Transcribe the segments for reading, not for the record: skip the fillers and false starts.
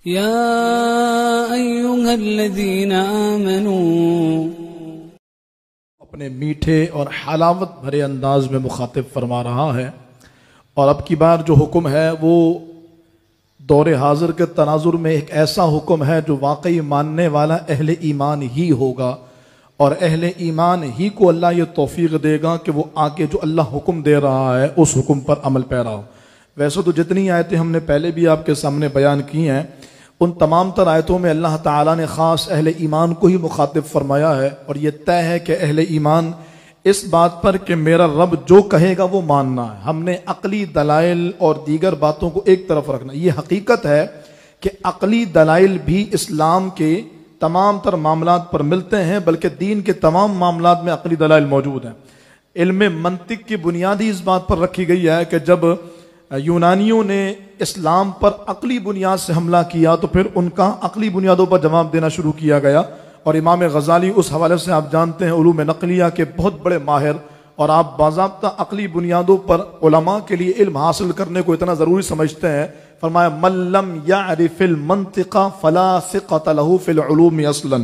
يا أيها الذين آمنوا اپنے میٹھے اور حلاوت بھرے انداز میں مخاطب فرما رہا ہے، اور اب کی بار جو حکم ہے وہ دور حاضر کے تناظر میں ایک ایسا حکم ہے جو واقعی ماننے والا اہل ایمان ہی ہوگا، اور اہل ایمان ہی کو اللہ یہ توفیق دے گا کہ وہ آگے جو اللہ حکم دے رہا ہے اس حکم پر عمل پیرا ہو۔ ویسے تو جتنی آیتیں ہم نے پہلے بھی آپ کے سامنے بیان کی ہیں، ان تمام تر آیتوں میں اللہ تعالیٰ نے خاص اہل ایمان کو ہی مخاطب فرمایا ہے، اور یہ طے ہے کہ اہل ایمان اس بات پر کہ میرا رب جو کہے گا وہ ماننا ہے۔ ہم نے عقلی دلائل اور دیگر باتوں کو ایک طرف رکھنا۔ یہ حقیقت ہے کہ عقلی دلائل بھی اسلام کے تمام تر معاملات پر ملتے ہیں، بلکہ دین کے تمام معاملات میں عقلی دلائل موجود ہیں۔ علم منطق کی بنیادی اس بات پر رکھی گئی ہے کہ جب یونانیوں نے اسلام پر عقلی بنیاد سے حملہ کیا تو پھر ان کا عقلی بنیادوں پر جواب دینا شروع کیا گیا، اور امام غزالی اس حوالے سے آپ جانتے ہیں علوم نقلیہ کے بہت بڑے ماہر، اور آپ باضابطہ عقلی بنیادوں پر علماء کے لیے علم حاصل کرنے کو اتنا ضروری سمجھتے ہیں۔ فرمایا من لم يعرف المنطق فلا ثقة له في العلوم اصلا،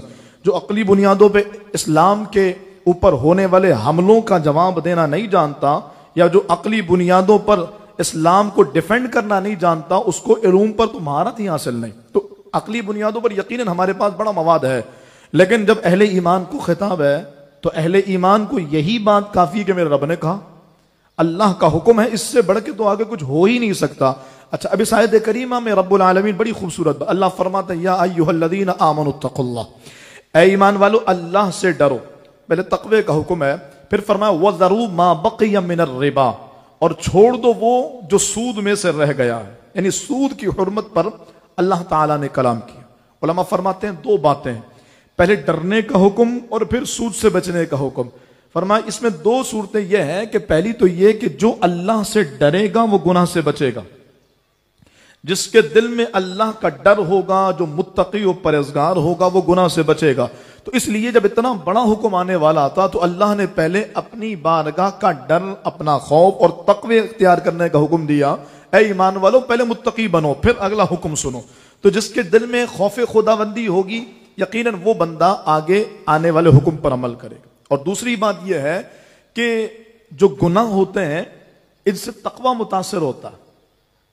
جو عقلی بنیادوں پہ اسلام کے اوپر ہونے والے حملوں کا جواب دینا نہیں جانتا، یا جو عقلی بنیادوں پر اسلام کو ڈیفینڈ کرنا نہیں جانتا، اس کو علوم پر تو مہارت ہی حاصل نہیں۔ تو عقلی بنیادوں پر یقیناً ہمارے پاس بڑا مواد ہے، لیکن جب اہل ایمان کو خطاب ہے تو اہل ایمان کو یہی بات کافی ہے کہ میرے رب نے کہا، اللہ کا حکم ہے، اس سے بڑھ کے تو آگے کچھ ہو ہی نہیں سکتا۔ اچھا، اب اس آیت کریمہ میں رب العالمین بڑی خوبصورت اللہ فرماتا ہے یا ایھا الذین آمنوا اتقوا اللہ، اے ایمان والو اللہ سے ڈرو۔ پہلے تقوی کا حکم ہے، پھر فرمایا وذروا ما بقی من الربا، اور چھوڑ دو وہ جو سود میں سے رہ گیا ہے، یعنی سود کی حرمت پر اللہ تعالیٰ نے کلام کیا۔ علماء فرماتے ہیں دو باتیں ہیں، پہلے ڈرنے کا حکم اور پھر سود سے بچنے کا حکم۔ فرمایا اس میں دو صورتیں یہ ہیں کہ پہلی تو یہ کہ جو اللہ سے ڈرے گا وہ گناہ سے بچے گا، جس کے دل میں اللہ کا ڈر ہوگا، جو متقی و پرہیزگار ہوگا وہ گناہ سے بچے گا۔ تو اس لیے جب اتنا بڑا حکم آنے والا تھا تو اللہ نے پہلے اپنی بارگاہ کا ڈر، اپنا خوف اور تقوی اختیار کرنے کا حکم دیا۔ اے ایمان والو پہلے متقی بنو، پھر اگلا حکم سنو۔ تو جس کے دل میں خوف خداوندی ہوگی یقیناً وہ بندہ آگے آنے والے حکم پر عمل کرے گا۔ اور دوسری بات یہ ہے کہ جو گناہ ہوتے ہیں ان سے تقوی متاثر ہوتا ہے،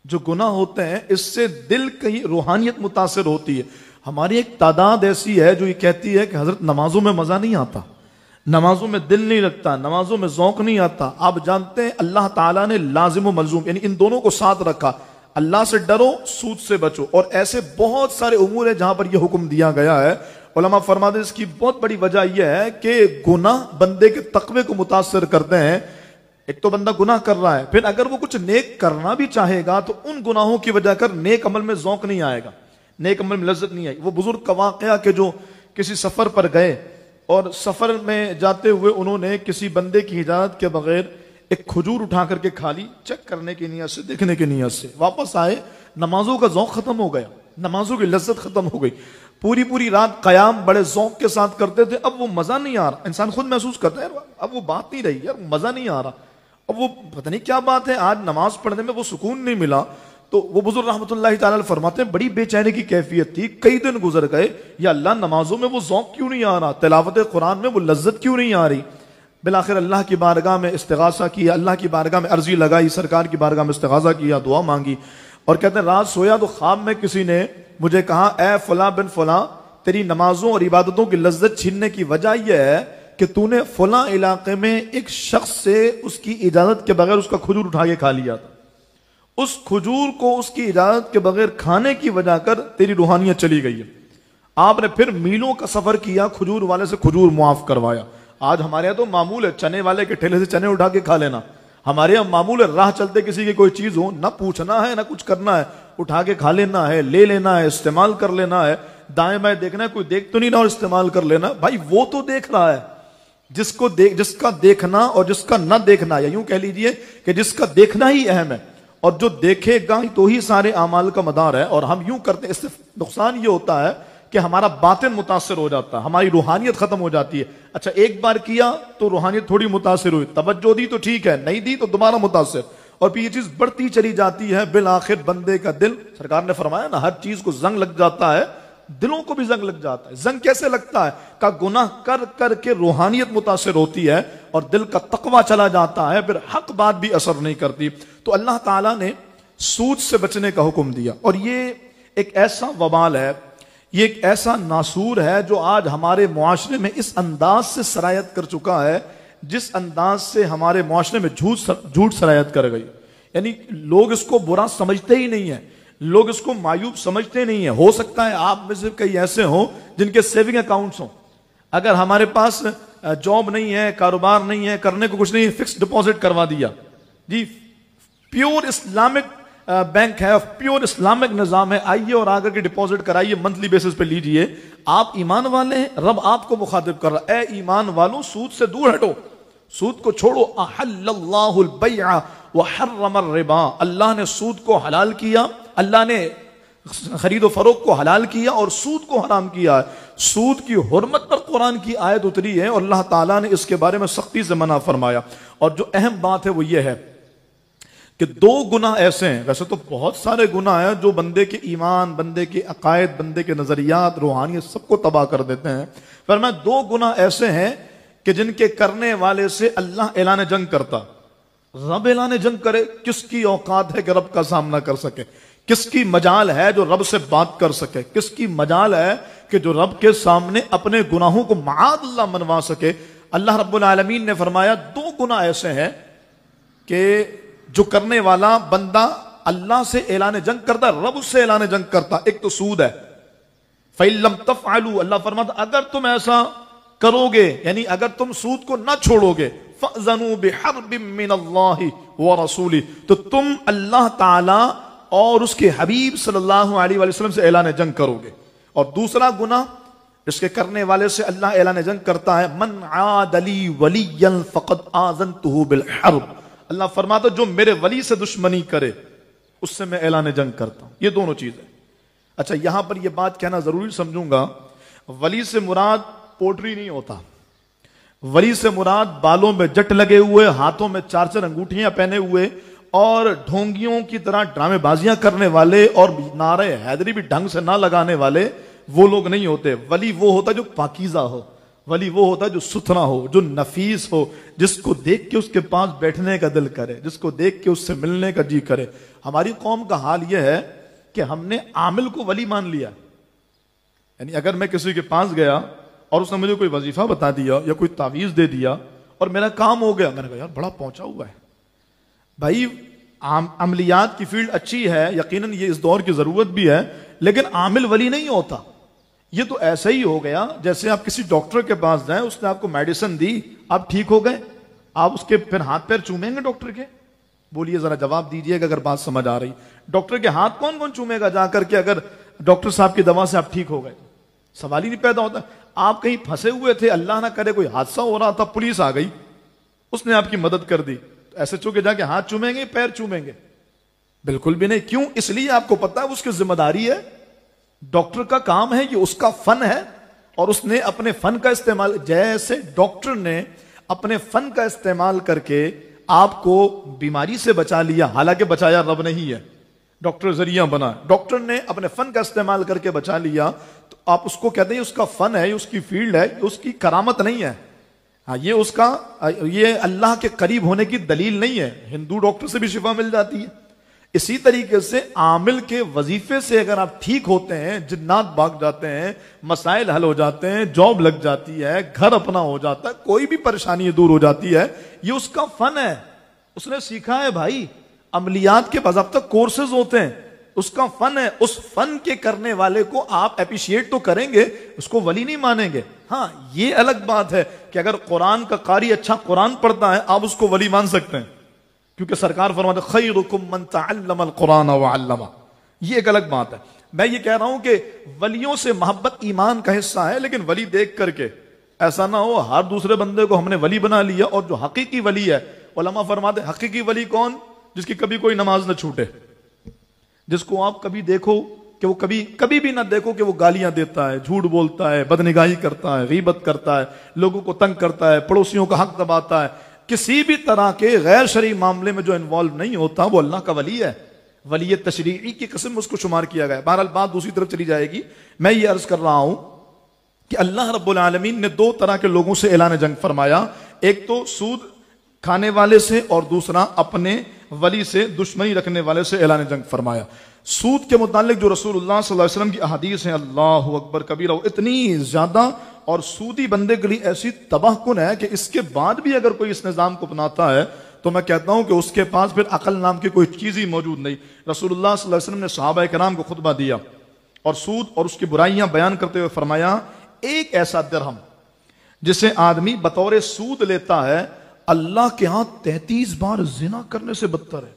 جو گناہ ہوتے ہیں اس سے دل کی روحانیت متاثر ہوتی ہے۔ ہماری ایک تعداد ایسی ہے جو یہ کہتی ہے کہ حضرت نمازوں میں مزہ نہیں آتا، نمازوں میں دل نہیں لگتا، نمازوں میں ذوق نہیں آتا۔ آپ جانتے ہیں اللہ تعالیٰ نے لازم و ملزوم یعنی ان دونوں کو ساتھ رکھا، اللہ سے ڈرو، سود سے بچو، اور ایسے بہت سارے امور ہیں جہاں پر یہ حکم دیا گیا ہے۔ علماء فرماتے ہیں اس کی بہت بڑی وجہ یہ ہے کہ گناہ بندے کے تقوی کو متاثر کرتے ہیں۔ ایک تو بندہ گناہ کر رہا ہے، پھر اگر وہ کچھ نیک کرنا بھی چاہے گا تو ان گناہوں کی وجہ کر نیک عمل میں ذوق نہیں آئے گا، نیک عمل میں لذت نہیں آئے گی۔ وہ بزرگ کا واقعہ کہ جو کسی سفر پر گئے اور سفر میں جاتے ہوئے انہوں نے کسی بندے کی اجازت کے بغیر ایک کھجور اٹھا کر کے کھا لی، چیک کرنے کی نیت سے، دیکھنے کی نیت سے۔ واپس آئے، نمازوں کا ذوق ختم ہو گیا، نمازوں کی لذت ختم ہو گئی۔ پوری رات قیام بڑے ذوق کے ساتھ کرتے تھے، اب وہ مزہ نہیں آ رہا۔ انسان خود محسوس کرتا ہے اب وہ بات نہیں رہی، یار مزہ نہیں آ رہا، اب وہ پتہ نہیں کیا بات ہے، آج نماز پڑھنے میں وہ سکون نہیں ملا۔ تو وہ بزرگ رحمۃ اللہ تعالی فرماتے ہیں بڑی بے چینی کی کیفیت تھی، کئی دن گزر گئے، یا اللہ نمازوں میں وہ ذوق کیوں نہیں آ رہا، تلاوت قرآن میں وہ لذت کیوں نہیں آ رہی۔ بالآخر اللہ کی بارگاہ میں استغاثہ کیا، اللہ کی بارگاہ میں عرضی لگائی، سرکار کی بارگاہ میں استغاثہ کیا، دعا مانگی، اور کہتے ہیں رات سویا تو خواب میں کسی نے مجھے کہا اے فلاں بن فلاں، تیری نمازوں اور عبادتوں کی لذت چھیننے کی وجہ یہ ہے کہ تو نے فلاں علاقے میں ایک شخص سے اس کی اجازت کے بغیر اس کا کھجور اٹھا کے کھا لیا تھا، اس کھجور کو اس کی اجازت کے بغیر کھانے کی وجہ کر تیری روحانیت چلی گئی ہے۔ آپ نے پھر میلوں کا سفر کیا، کھجور والے سے کھجور معاف کروایا۔ آج ہمارے یہاں تو معمول ہے چنے والے کے ٹھیلے سے چنے اٹھا کے کھا لینا، ہمارے یہاں معمول ہے راہ چلتے کسی کی کوئی چیز ہو، نہ پوچھنا ہے نہ کچھ کرنا ہے، اٹھا کے کھا لینا ہے، لے لینا ہے، استعمال کر لینا ہے، دائیں بائیں دیکھنا ہے کوئی دیکھ تو نہیں رہا اور استعمال کر لینا۔ بھائی وہ تو دیکھ رہا ہے، جس کا دیکھنا اور جس کا نہ دیکھنا، یا یوں کہہ لیجئے کہ جس کا دیکھنا ہی اہم ہے، اور جو دیکھے گا تو ہی سارے اعمال کا مدار ہے۔ اور ہم یوں کرتے ہیں، اس سے نقصان یہ ہوتا ہے کہ ہمارا باطن متاثر ہو جاتا ہے، ہماری روحانیت ختم ہو جاتی ہے۔ اچھا ایک بار کیا تو روحانیت تھوڑی متاثر ہوئی، توجہ دی تو ٹھیک ہے، نہیں دی تو دوبارہ متاثر، اور پھر یہ چیز بڑھتی چلی جاتی ہے، بالآخر بندے کا دل، سرکار نے فرمایا نا ہر چیز کو زنگ لگ جاتا ہے، دلوں کو بھی زنگ لگ جاتا ہے۔ زنگ کیسے لگتا ہے؟ کہ گناہ کر کر کے روحانیت متاثر ہوتی ہے اور دل کا تقوی چلا جاتا ہے، پھر حق بات بھی اثر نہیں کرتی۔ تو اللہ تعالیٰ نے سود سے بچنے کا حکم دیا، اور یہ ایک ایسا وبال ہے، یہ ایک ایسا ناسور ہے جو آج ہمارے معاشرے میں اس انداز سے سرایت کر چکا ہے جس انداز سے ہمارے معاشرے میں جھوٹ سرایت کر گئی۔ یعنی لوگ اس کو برا سمجھتے ہی نہیں ہیں، لوگ اس کو معیوب سمجھتے نہیں ہیں۔ ہو سکتا ہے آپ میں سے کئی ایسے ہوں جن کے سیونگ اکاؤنٹس ہوں، اگر ہمارے پاس جاب نہیں ہے، کاروبار نہیں ہے، کرنے کو کچھ نہیں ہے، فکس ڈپازٹ کروا دیا جی، پیور اسلامک بینک ہے، پیور اسلامک نظام ہے، آئیے اور آگر کے ڈپازٹ کرائیے، منتھلی بیسس پہ لیجئے۔ آپ ایمان والے ہیں، رب آپ کو مخاطب کر رہا ہے، اے ایمان والوں سود سے دور ہٹو، سود کو چھوڑو۔ احل اللہ البیع وحرم الربا، اللہ نے سود کو حلال کیا، اللہ نے خرید و فروخت کو حلال کیا اور سود کو حرام کیا ہے۔ سود کی حرمت پر قرآن کی آیت اتری ہے اور اللہ تعالیٰ نے اس کے بارے میں سختی سے منع فرمایا۔ اور جو اہم بات ہے وہ یہ ہے کہ دو گناہ ایسے ہیں، ویسے تو بہت سارے گناہ ہیں جو بندے کے ایمان، بندے کے عقائد، بندے کے نظریات، روحانیت سب کو تباہ کر دیتے ہیں، فرمایا دو گناہ ایسے ہیں کہ جن کے کرنے والے سے اللہ اعلان جنگ کرتا۔ رب اعلان جنگ کرے، کس کی اوقات ہے کہ رب کا سامنا کر سکے؟ کس کی مجال ہے جو رب سے بات کر سکے؟ کس کی مجال ہے کہ جو رب کے سامنے اپنے گناہوں کو معاذ اللہ منوا سکے؟ اللہ رب العالمین نے فرمایا دو گناہ ایسے ہیں کہ جو کرنے والا بندہ اللہ سے اعلان جنگ کرتا، رب اس سے اعلان جنگ کرتا۔ ایک تو سود ہے، فَإِن لَمْ تَفْعَلُوا، اللہ فرماتا اگر تم ایسا کرو گے، یعنی اگر تم سود کو نہ چھوڑو گے، فَأْذَنُوا بِحَرْبٍ مِّنَ اللَّهِ وَرَسُولِهِ، تو تم اللہ تعالی اور اس کے حبیب صلی اللہ علیہ وآلہ وسلم سے اعلان جنگ کرو گے۔ اور دوسرا گناہ اس کے کرنے والے سے اللہ اعلان جنگ کرتا ہے، مَنْ عَادَ لِي وَلِيًّا فَقَدْ آذَنْتُهُ بِالْحَرْبِ، اللہ فرماتا جو میرے ولی سے دشمنی کرے اس سے میں اعلان جنگ کرتا ہوں۔ یہ دونوں چیزیں۔ اچھا یہاں پر یہ بات کہنا ضروری سمجھوں گا، ولی سے مراد پوٹری نہیں ہوتا، ولی سے مراد بالوں میں جٹ لگے ہوئے، ہاتھوں میں 4 انگوٹھیاں پہنے ہوئے اور ڈھونگیوں کی طرح ڈرامے بازیاں کرنے والے اور نعرے حیدری بھی ڈھنگ سے نہ لگانے والے وہ لوگ نہیں ہوتے۔ ولی وہ ہوتا جو پاکیزہ ہو، ولی وہ ہوتا ہے جو ستھرا ہو، جو نفیس ہو، جس کو دیکھ کے اس کے پاس بیٹھنے کا دل کرے، جس کو دیکھ کے اس سے ملنے کا جی کرے۔ ہماری قوم کا حال یہ ہے کہ ہم نے عامل کو ولی مان لیا، یعنی اگر میں کسی کے پاس گیا اور اس نے مجھے کوئی وظیفہ بتا دیا یا کوئی تعویذ دے دیا اور میرا کام ہو گیا، میں نے کہا یار بڑا پہنچا ہوا ہے بھائی، عملیات کی فیلڈ اچھی ہے، یقیناً یہ اس دور کی ضرورت بھی ہے، لیکن عامل ولی نہیں ہوتا۔ یہ تو ایسا ہی ہو گیا جیسے آپ کسی ڈاکٹر کے پاس جائیں، اس نے آپ کو میڈیسن دی، آپ ٹھیک ہو گئے، آپ اس کے پھر ہاتھ پیر چومیں گے ڈاکٹر کے؟ بولیے ذرا جواب دیجئے گا اگر بات سمجھ آ رہی۔ ڈاکٹر کے ہاتھ کون کون چومے گا جا کر کے اگر ڈاکٹر صاحب کی دوا سے آپ ٹھیک ہو گئے؟ سوال ہی نہیں پیدا ہوتا۔ آپ کہیں پھنسے ہوئے تھے، اللہ نہ کرے کوئی حادثہ ہو رہا تھا، پولیس آ گئی، اس نے آپ کی مدد کر دی، تو ایسے چوکے جا کے ہاتھ چومیں گے، پیر چومیں گے؟ بالکل بھی نہیں۔ کیوں؟ اس لیے آپ کو پتا ہے اس کی ذمہ داری ہے، ڈاکٹر کا کام ہے، یہ اس کا فن ہے، اور اس نے اپنے فن کا استعمال، جیسے ڈاکٹر نے اپنے فن کا استعمال کر کے آپ کو بیماری سے بچا لیا، حالانکہ بچایا رب نہیں ہے، ڈاکٹر ذریعہ بنا، ڈاکٹر نے اپنے فن کا استعمال کر کے بچا لیا، تو آپ اس کو کہتے ہیں اس کا فن ہے، اس کی فیلڈ ہے، اس کی کرامت نہیں ہے، یہ اس کا، یہ اللہ کے قریب ہونے کی دلیل نہیں ہے۔ ہندو ڈاکٹر سے بھی شفا مل جاتی ہے۔ اسی طریقے سے عامل کے وظیفے سے اگر آپ ٹھیک ہوتے ہیں، جنات بھاگ جاتے ہیں، مسائل حل ہو جاتے ہیں، جاب لگ جاتی ہے، گھر اپنا ہو جاتا ہے، کوئی بھی پریشانی دور ہو جاتی ہے، یہ اس کا فن ہے، اس نے سیکھا ہے بھائی۔ عملیات کے باضابطہ کورسز ہوتے ہیں، اس کا فن ہے، اس فن کے کرنے والے کو آپ اپریشیٹ تو کریں گے، اس کو ولی نہیں مانیں گے۔ ہاں یہ الگ بات ہے کہ اگر قرآن کا قاری اچھا قرآن پڑھتا ہے آپ اس کو ولی مان سکتے ہیں، کیونکہ سرکار فرماتے ہیں خیرکم من تعلم القرآن وعلمہ، یہ ایک الگ بات ہے۔ میں یہ کہہ رہا ہوں کہ ولیوں سے محبت ایمان کا حصہ ہے، لیکن ولی دیکھ کر کے ایسا نہ ہو ہر دوسرے بندے کو ہم نے ولی بنا لیا، اور جو حقیقی ولی ہے، علماء فرماتے ہیں حقیقی ولی کون؟ جس کی کبھی کوئی نماز نہ چھوٹے، جس کو آپ کبھی دیکھو کہ وہ کبھی بھی نہ دیکھو کہ وہ گالیاں دیتا ہے، جھوٹ بولتا ہے، بدنگاہی کرتا ہے، غیبت کرتا ہے، لوگوں کو تنگ کرتا ہے، پڑوسیوں کا حق دباتا ہے، کسی بھی طرح کے غیر شرعی معاملے میں جو انوالو نہیں ہوتا وہ اللہ کا ولی ہے، ولی تشریعی کی قسم اس کو شمار کیا گیا ہے۔ بہرحال بات دوسری طرف چلی جائے گی۔ میں یہ عرض کر رہا ہوں کہ اللہ رب العالمین نے دو طرح کے لوگوں سے اعلان جنگ فرمایا، ایک تو سود کھانے والے سے اور دوسرا اپنے ولی سے دشمنی رکھنے والے سے اعلان جنگ فرمایا۔ سود کے متعلق جو رسول اللہ صلی اللہ علیہ وسلم کی احادیث ہیں، اللہ اکبر کبیرہ، اتنی زیادہ، اور سودی بندے کے لیے ایسی تباہ کن ہے کہ اس کے بعد بھی اگر کوئی اس نظام کو اپناتا ہے تو میں کہتا ہوں کہ اس کے پاس پھر عقل نام کی کوئی چیز ہی موجود نہیں۔ رسول اللہ صلی اللہ علیہ وسلم نے صحابہ کرام کو خطبہ دیا اور سود اور اس کی برائیاں بیان کرتے ہوئے فرمایا، ایک ایسا درہم جسے آدمی بطور سود لیتا ہے اللہ کے ہاں 33 بار زنا کرنے سے بدتر ہے۔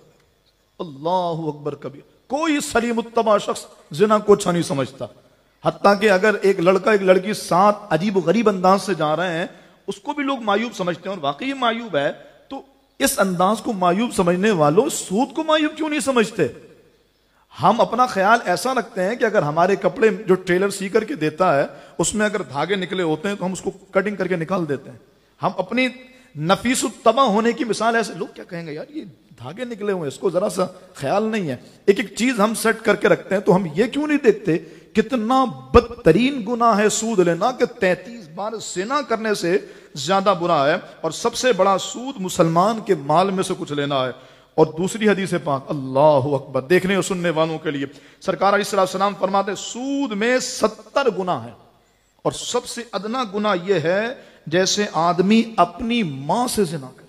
اللہ اکبر کبیر۔ کوئی سلیم الطبع شخص زنا کو اچھا نہیں سمجھتا، حتیٰ کہ اگر ایک لڑکا ایک لڑکی ساتھ عجیب و غریب انداز سے جا رہے ہیں اس کو بھی لوگ معیوب سمجھتے ہیں، اور واقعی معیوب ہے، تو اس انداز کو معیوب سمجھنے والوں سود کو معیوب کیوں نہیں سمجھتے؟ ہم اپنا خیال ایسا رکھتے ہیں کہ اگر ہمارے کپڑے جو ٹیلر سی کر کے دیتا ہے اس میں اگر دھاگے نکلے ہوتے ہیں تو ہم اس کو کٹنگ کر کے نکال دیتے ہیں۔ ہم اپنی نفیس الطبع ہونے کی مثال ایسے، لوگ کیا کہیں گے یار یہ دھاگے نکلے ہوئے، اس کو ذرا سا خیال نہیں ہے، ایک ایک چیز ہم سیٹ کر کے رکھتے ہیں۔ تو ہم یہ کیوں نہیں دیکھتے کتنا بدترین گناہ ہے سود لینا، کہ 33 بار زنا کرنے سے زیادہ برا ہے، اور سب سے بڑا سود مسلمان کے مال میں سے کچھ لینا ہے۔ اور دوسری حدیث پاک، اللہ اکبر، دیکھنے اور سننے والوں کے لیے سرکار علیہ السلام فرماتے ہیں سود میں 70 گناہ ہے، اور سب سے ادنا گناہ یہ ہے جیسے آدمی اپنی ماں سے زنا کرے۔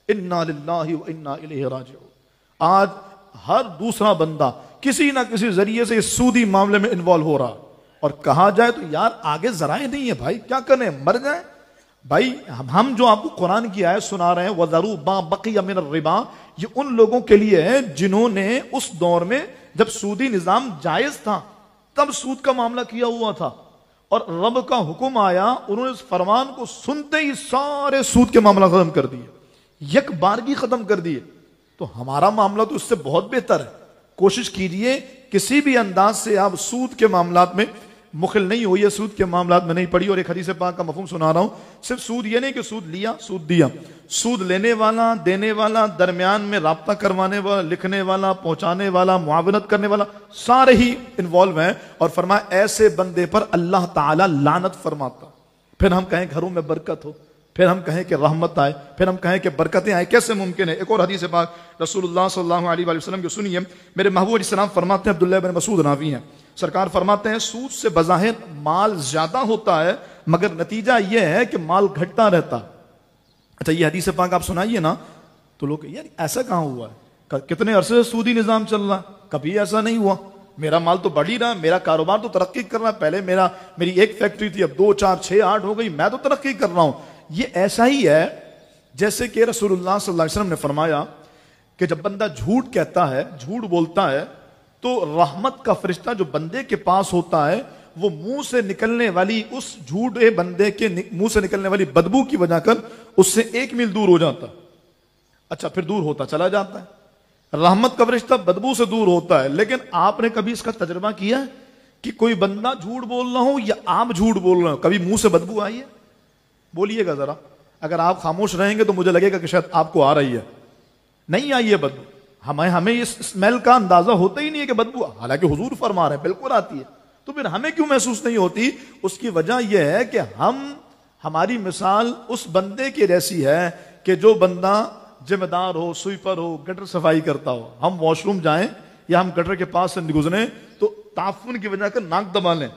انا للہ و انا الیہ راجعون۔ آج ہر دوسرا بندہ کسی نہ کسی ذریعے سے اس سودی معاملے میں انوالو ہو رہا، اور کہا جائے تو یار آگے ذرائع نہیں ہے بھائی، کیا کریں، مر جائیں بھائی۔ ہم جو آپ کو قرآن کی آیت سنا رہے ہیں وَذَرُوا مَا بَقِيَ مِنَ الرِّبَا، یہ ان لوگوں کے لیے ہے جنہوں نے اس دور میں جب سودی نظام جائز تھا تب سود کا معاملہ کیا ہوا تھا، اور رب کا حکم آیا، انہوں نے اس فرمان کو سنتے ہی سارے سود کے معاملہ ختم کر دیے، یک بارگی ختم کر دیے۔ تو ہمارا معاملہ تو اس سے بہت بہتر ہے۔ کوشش کیجئے کسی بھی انداز سے آپ سود کے معاملات میں مخل نہیں ہوئی، سود کے معاملات میں نہیں پڑی۔ اور ایک حدیث پاک کا مفہوم سنا رہا ہوں، صرف سود یہ نہیں کہ سود لیا سود دیا، سود لینے والا، دینے والا، درمیان میں رابطہ کروانے والا، لکھنے والا، پہنچانے والا، معاونت کرنے والا، سارے ہی انوالو ہیں۔ اور فرمایا ایسے بندے پر اللہ تعالی لعنت فرماتا۔ پھر ہم کہیں گھروں میں برکت ہو، پھر ہم کہیں کہ رحمت آئے، پھر ہم کہیں کہ برکتیں آئے، کیسے ممکن ہے؟ ایک اور حدیث پاک رسول اللہ صلی اللہ علیہ وآلہ وسلم کی سنیے، میرے محبوب علیہ السلام فرماتے ہیں، عبداللہ بن مسعود راوی ہیں، سرکار فرماتے ہیں سود سے بظاہر مال زیادہ ہوتا ہے مگر نتیجہ یہ ہے کہ مال گھٹتا رہتا۔ اچھا یہ حدیث پاک آپ سنائیے نا تو لوگ یار ایسا کہاں ہوا ہے، کتنے عرصے سے سودی نظام چل رہا، کبھی ایسا نہیں ہوا، میرا مال تو بڑھ ہی رہا، میرا کاروبار تو ترقی کر رہا ہے، پہلے میری ایک فیکٹری تھی اب 2 4 6 8 ہو گئی، میں تو ترقی کر رہا ہوں۔ یہ ایسا ہی ہے جیسے کہ رسول اللہ صلی اللہ علیہ وسلم نے فرمایا کہ جب بندہ جھوٹ کہتا ہے، جھوٹ بولتا ہے، تو رحمت کا فرشتہ جو بندے کے پاس ہوتا ہے وہ منہ سے نکلنے والی اس جھوٹے بندے کے منہ سے نکلنے والی بدبو کی وجہ کر اس سے 1 میل دور ہو جاتا ہے۔ اچھا پھر دور ہوتا چلا جاتا ہے، رحمت کا فرشتہ بدبو سے دور ہوتا ہے۔ لیکن آپ نے کبھی اس کا تجربہ کیا ہے کہ کوئی بندہ جھوٹ بول رہا ہو یا آپ جھوٹ بول رہے ہو، کبھی منہ سے بدبو آئی ہے؟ بولیے گا ذرا، اگر آپ خاموش رہیں گے تو مجھے لگے گا کہ شاید آپ کو آ رہی ہے۔ نہیں آئی ہے بدبو، ہمیں اس اسمیل کا اندازہ ہوتا ہی نہیں ہے کہ بدبو، حالانکہ حضور فرما رہے ہیں بالکل آتی ہے، تو پھر ہمیں کیوں محسوس نہیں ہوتی؟ اس کی وجہ یہ ہے کہ ہماری مثال اس بندے کی جیسی ہے کہ جو بندہ ذمہ دار ہو، سویپر ہو، گٹر صفائی کرتا ہو، ہم واش روم جائیں یا ہم گٹر کے پاس سے گزریں تو تعفن کی وجہ کر ناک دبا لیں،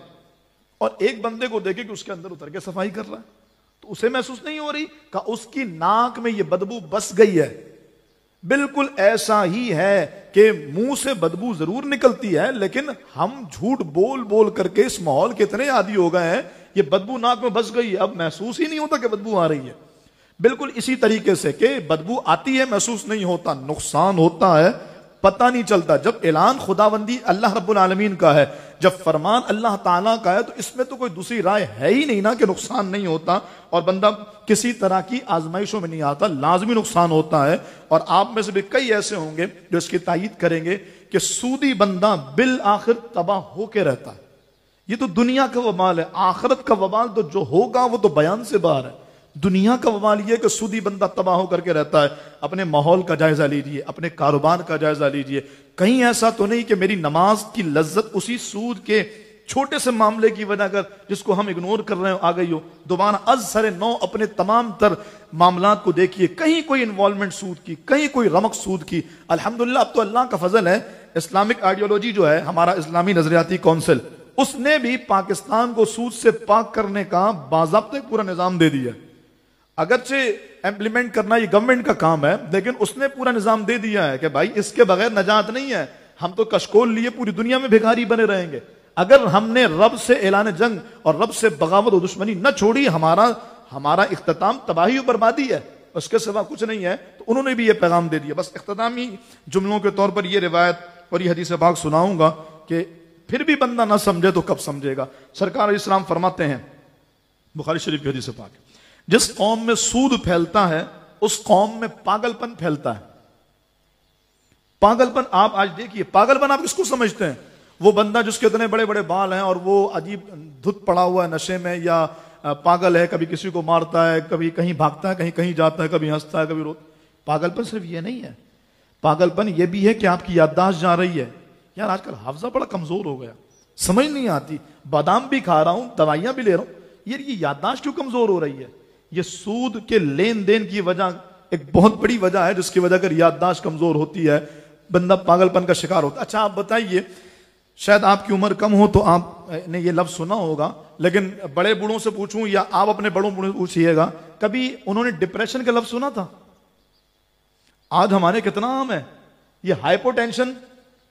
اور ایک بندے کو دیکھیں کہ اس کے اندر اتر کے صفائی کر رہا ہے، تو اسے محسوس نہیں ہو رہی کہ اس کی ناک میں یہ بدبو بس گئی ہے۔ بالکل ایسا ہی ہے کہ منہ سے بدبو ضرور نکلتی ہے، لیکن ہم جھوٹ بول بول کر کے اس ماحول کے اتنے عادی ہو گئے ہیں، یہ بدبو ناک میں بس گئی ہے، اب محسوس ہی نہیں ہوتا کہ بدبو آ رہی ہے۔ بالکل اسی طریقے سے کہ بدبو آتی ہے محسوس نہیں ہوتا، نقصان ہوتا ہے پتہ نہیں چلتا۔ جب اعلان خداوندی اللہ رب العالمین کا ہے، جب فرمان اللہ تعالیٰ کا ہے، تو اس میں تو کوئی دوسری رائے ہے ہی نہیں نا کہ نقصان نہیں ہوتا، اور بندہ کسی طرح کی آزمائشوں میں نہیں آتا، لازمی نقصان ہوتا ہے۔ اور آپ میں سے بھی کئی ایسے ہوں گے جو اس کی تائید کریں گے کہ سودی بندہ بالآخر تباہ ہو کے رہتا ہے۔ یہ تو دنیا کا وبال ہے، آخرت کا وبال تو جو ہوگا وہ تو بیان سے باہر ہے۔ دنیا کا وبال یہ کہ سودی بندہ تباہ ہو کر کے رہتا ہے. اپنے ماحول کا جائزہ لیجئے, اپنے کاروبار کا جائزہ لیجئے. کہیں ایسا تو نہیں کہ میری نماز کی لذت اسی سود کے چھوٹے سے معاملے کی وجہ کر جس کو ہم اگنور کر رہے ہو آ گئی ہو. دوبارہ از سر نو اپنے تمام تر معاملات کو دیکھیے, کہیں کوئی انوالومنٹ سود کی, کہیں کوئی رمق سود کی. الحمدللہ اب تو اللہ کا فضل ہے, اسلامک آئیڈیالوجی جو ہے ہمارا اسلامی نظریاتی کونسل, اس نے بھی پاکستان کو سود سے پاک کرنے کا باضابطہ پورا نظام دے دیا. اگرچہ امپلیمنٹ کرنا یہ گورنمنٹ کا کام ہے, لیکن اس نے پورا نظام دے دیا ہے کہ بھائی اس کے بغیر نجات نہیں ہے. ہم تو کشکول لیے پوری دنیا میں بھکاری بنے رہیں گے. اگر ہم نے رب سے اعلان جنگ اور رب سے بغاوت و دشمنی نہ چھوڑی, ہمارا اختتام تباہی و بربادی ہے, اس کے سوا کچھ نہیں ہے. تو انہوں نے بھی یہ پیغام دے دیا. بس اختتامی جملوں کے طور پر یہ روایت اور یہ حدیث پاک سناؤں گا کہ پھر بھی بندہ نہ سمجھے تو کب سمجھے گا. سرکار علیہ السلام فرماتے ہیں, بخاری شریف کی حدیث پاک, جس قوم میں سود پھیلتا ہے اس قوم میں پاگل پن پھیلتا ہے. پاگل پن آپ آج دیکھیے, پاگل پن آپ کس کو سمجھتے ہیں؟ وہ بندہ جس کے اتنے بڑے بڑے بال ہیں اور وہ عجیب دھت پڑا ہوا ہے نشے میں, یا پاگل ہے, کبھی کسی کو مارتا ہے, کبھی کہیں بھاگتا ہے, کہیں جاتا ہے, کبھی ہنستا ہے, کبھی روتا. پاگل پن صرف یہ نہیں ہے, پاگل پن یہ بھی ہے کہ آپ کی یادداشت جا رہی ہے. یار آج کل حافظہ بڑا کمزور ہو گیا, سمجھ نہیں آتی, بادام بھی کھا رہا ہوں, دوائیاں بھی لے رہا ہوں, یہ یادداشت کیوں کمزور ہو رہی ہے؟ یہ سود کے لین دین کی وجہ ایک بہت بڑی وجہ ہے جس کی وجہ کر یادداشت کمزور ہوتی ہے, بندہ پاگل پن کا شکار ہوتا ہے. اچھا آپ بتائیے, شاید آپ کی عمر کم ہو تو آپ نے یہ لفظ سنا ہوگا, لیکن بڑے بوڑھوں سے پوچھوں یا آپ اپنے بڑوں بوڑھوں سے پوچھئے گا, کبھی انہوں نے ڈپریشن کا لفظ سنا تھا؟ آج ہمارے کتنا عام ہے یہ ہائپو ٹینشن,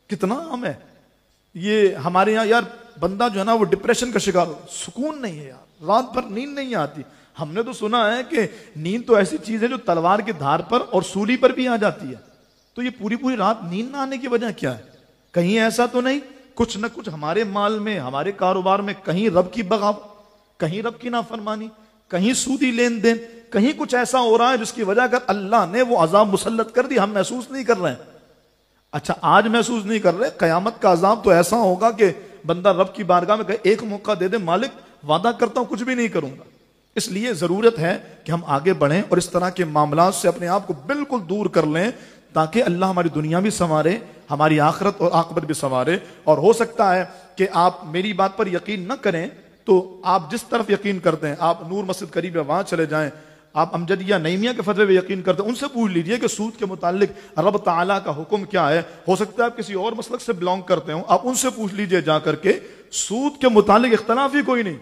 کتنا عام ہے یہ ہمارے یہاں. یار بندہ جو ہے نا وہ ڈپریشن کا شکار, سکون نہیں ہے یار, رات بھر نیند نہیں آتی. ہم نے تو سنا ہے کہ نیند تو ایسی چیز ہے جو تلوار کی دھار پر اور سولی پر بھی آ جاتی ہے. تو یہ پوری رات نیند نہ آنے کی وجہ کیا ہے؟ کہیں ایسا تو نہیں کچھ نہ کچھ ہمارے مال میں, ہمارے کاروبار میں کہیں رب کی بغاوت, کہیں رب کی نافرمانی, کہیں سودی لین دین, کہیں کچھ ایسا ہو رہا ہے جس کی وجہ کر اللہ نے وہ عذاب مسلط کر دی, ہم محسوس نہیں کر رہے ہیں. اچھا آج محسوس نہیں کر رہے, قیامت کا عذاب تو ایسا ہوگا کہ بندہ رب کی بارگاہ میں کہے ایک موقع دے دے مالک, وعدہ کرتا ہوں کچھ بھی نہیں کروں گا. اس لیے ضرورت ہے کہ ہم آگے بڑھیں اور اس طرح کے معاملات سے اپنے آپ کو بالکل دور کر لیں, تاکہ اللہ ہماری دنیا بھی سنوارے, ہماری آخرت اور عاقبت بھی سنوارے. اور ہو سکتا ہے کہ آپ میری بات پر یقین نہ کریں, تو آپ جس طرف یقین کرتے ہیں, آپ نور مسجد قریب ہے وہاں چلے جائیں, آپ امجدیہ نعیمیہ کے فتوے پہ یقین کرتے ہیں, ان سے پوچھ لیجئے کہ سود کے متعلق رب تعالیٰ کا حکم کیا ہے. ہو سکتا ہے آپ کسی اور مسلک سے بلانگ کرتے ہوں, آپ ان سے پوچھ لیجئے جا کر کے. سود کے متعلق اختلاف ہی کوئی نہیں,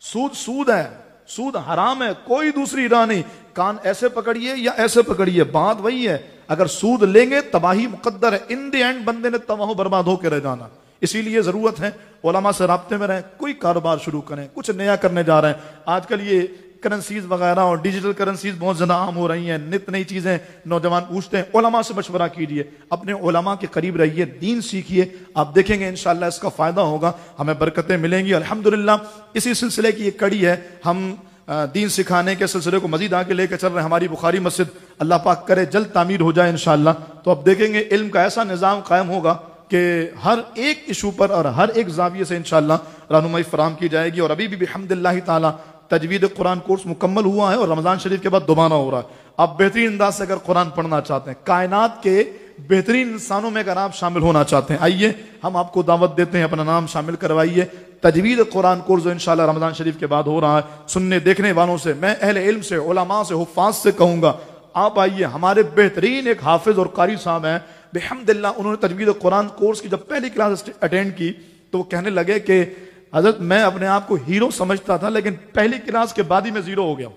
سود ہے, سود حرام ہے, کوئی دوسری راہ نہیں. کان ایسے پکڑیے یا ایسے پکڑیے, بات وہی ہے. اگر سود لیں گے تباہی مقدر ہے, ان دی اینڈ بندے نے تباہ و برباد ہو کے رہ جانا. اسی لیے ضرورت ہے علماء سے رابطے میں رہیں, کوئی کاروبار شروع کریں, کچھ نیا کرنے جا رہے ہیں. آج کل یہ کرنسیز وغیرہ اور ڈیجیٹل کرنسیز بہت زیادہ عام ہو رہی ہیں, نت نئی چیزیں نوجوان پوچھتے ہیں. علماء سے مشورہ کیجئے, اپنے علماء کے قریب رہیے, دین سیکھیے, آپ دیکھیں گے انشاءاللہ اس کا فائدہ ہوگا, ہمیں برکتیں ملیں گی. الحمدللہ اسی سلسلے کی ایک کڑی ہے, ہم دین سکھانے کے سلسلے کو مزید آگے لے کے چل رہے ہیں. ہماری بخاری مسجد اللہ پاک کرے جلد تعمیر ہو جائے انشاءاللہ, تو اب دیکھیں گے علم کا ایسا نظام قائم ہوگا کہ ہر ایک ایشو پر اور ہر ایک زاویے سے انشاءاللہ رہنمائی فراہم کی جائے گی. اور ابھی بھی بحمداللہ تعالی تجوید قرآن کورس مکمل ہوا ہے اور رمضان شریف کے بعد دوبارہ ہو رہا ہے. آپ بہترین انداز سے اگر قرآن پڑھنا چاہتے ہیں, کائنات کے بہترین انسانوں میں اگر آپ شامل ہونا چاہتے ہیں, آئیے ہم آپ کو دعوت دیتے ہیں, اپنا نام شامل کروائیے. تجوید قرآن کورس جو انشاءاللہ رمضان شریف کے بعد ہو رہا ہے, سننے دیکھنے والوں سے, میں اہل علم سے, علماء سے, حفاظ سے کہوں گا آپ آئیے. ہمارے بہترین ایک حافظ اور قاری صاحب ہیں بحمداللہ, انہوں نے تجوید قرآن کورس کی جب پہلی کلاس اٹینڈ کی تو وہ کہنے لگے کہ حضرت میں اپنے آپ کو ہیرو سمجھتا تھا, لیکن پہلی کلاس کے بعد ہی میں زیرو ہو گیا,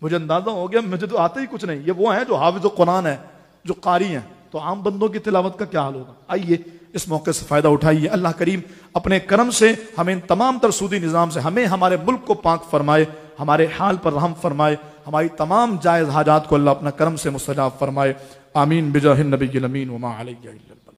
مجھے اندازہ ہو گیا مجھے تو آتا ہی کچھ نہیں. یہ وہ ہیں جو حافظ قرآن ہیں, جو قاری ہیں, تو عام بندوں کی تلاوت کا کیا حال ہوگا. آئیے اس موقع سے فائدہ اٹھائیے. اللہ کریم اپنے کرم سے ہمیں ان تمام تر سودی نظام سے, ہمیں ہمارے ملک کو پاک فرمائے, ہمارے حال پر رحم فرمائے, ہماری تمام جائز حاجات کو اللہ اپنا کرم سے مستجاب فرمائے. آمین بجاہ النبی الامین وما علیہ الا